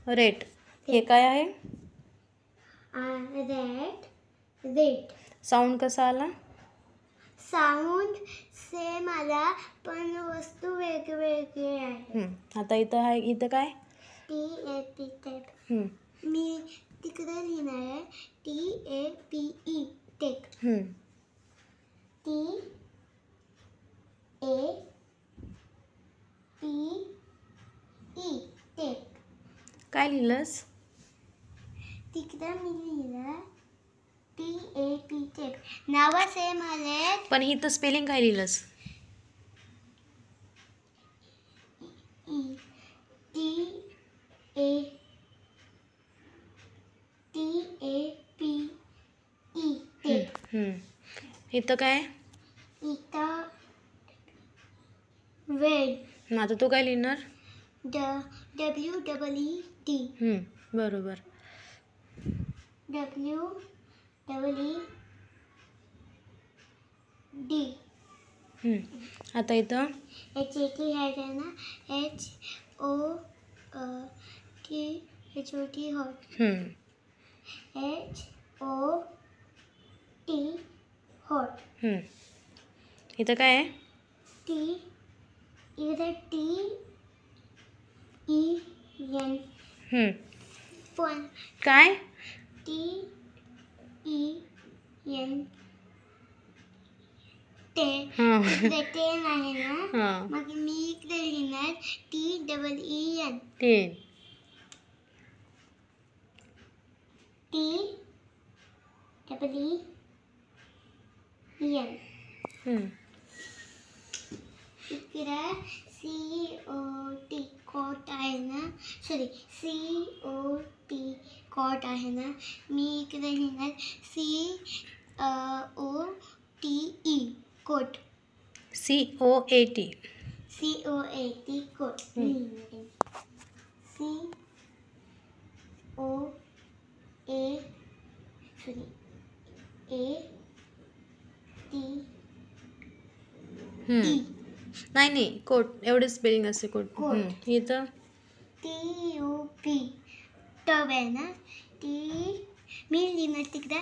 Rate. हे काय आहे? रेट. साऊंड कसा आला? साऊंड सेम आला पण वस्तू वेगवेगळी आहे. आता इथं आहे, इथं काय? TAP tape. मी तिकडे लिहिणार आहे TAPE टेप. TAPE tape. काय लिहिलंस? तिकडे मी लिहिलं TAP टेप. नावं सेम आले पण इथं स्पेलिंग काय लिहिलंस? TAPE tape. इथं काय? इथं वेड. आता तू काय लिहिणार? WEED. बरोबर. WEED. आता इथं HOT आहे ना, HOT हॉट. HOT hot. इथं काय आहे? इकडे TEN. फन. काय? TEN. इकडे 10 आहे ना, मग मी इकडे लिहिणार TEEN. टेन. TEEN. इकडे COT कॉट आहे ना, सॉरी COT कॉट आहे ना, मी इकडे लिहिणार COTE coat. COAT. COAT coat. नाही कोट एवढे स्पेलिंग असते कोट. इथं TUP टब आहे ना, मी लिहिणार तिकडे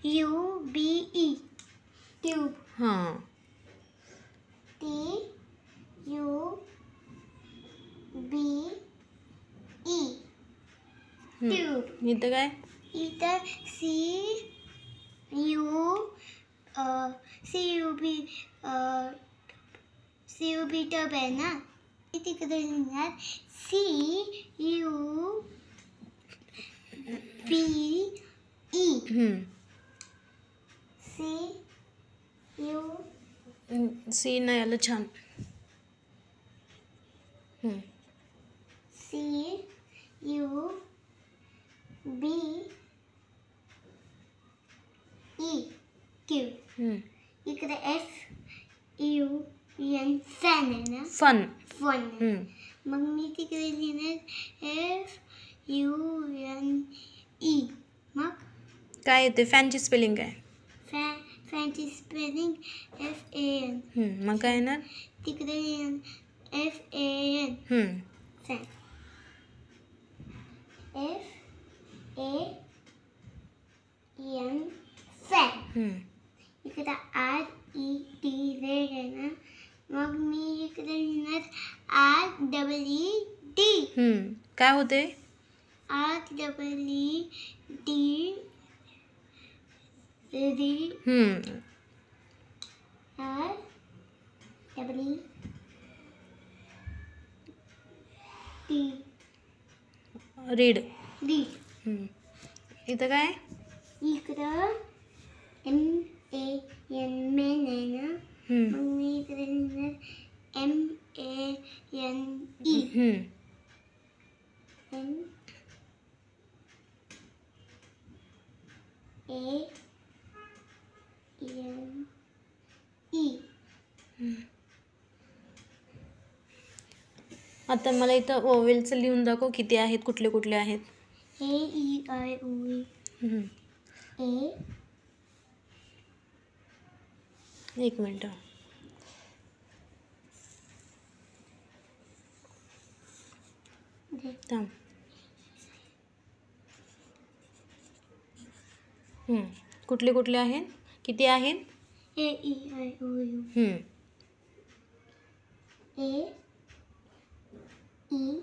TUBE ट्यूब. TUBE tube. इथं काय? इथं CUB टब आहे ना, तिकडे लिहिणार CUBE. सी नाही आलं छान. CUBE tube. इकडे FUN फॅन आहे ना, फन. मग मी तिकडे लिहिणार FUNE. मग काय येते? फॅनची स्पेलिंग काय? फॅनची स्पेलिंग FAN. मग काय येणार? तिकडे FAN फॅन. FAN fan. इकडे RED रेड आहे ना, मग मी इकडे लिहिणार REED. काय होते? REED. रीड. इथं काय? इकडं MAN मेन आहे ना, मग मी इकडे लिहिणार MANE. आता मला इथं ओवेलचं लिहून दाखव, किती आहेत, कुठले कुठले आहेत. AEIOU. एक मिनटं. थांब. कुठले कुठले आहेत? किती आहेत? A E I O U. A E.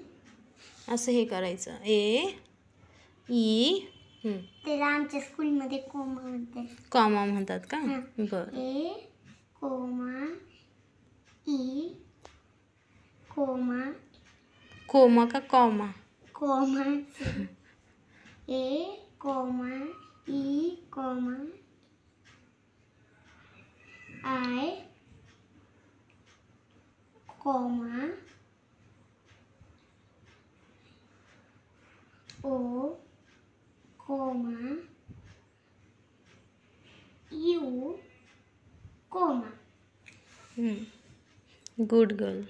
असं हे करायचं. A E. त्याला आमच्या स्कूलमध्ये कोमा म्हणतात. कॉमा म्हणतात का? हां. बरं. A comma E comma comma का comma? Comma. A comma E comma I comma O comma U comma. Good girl.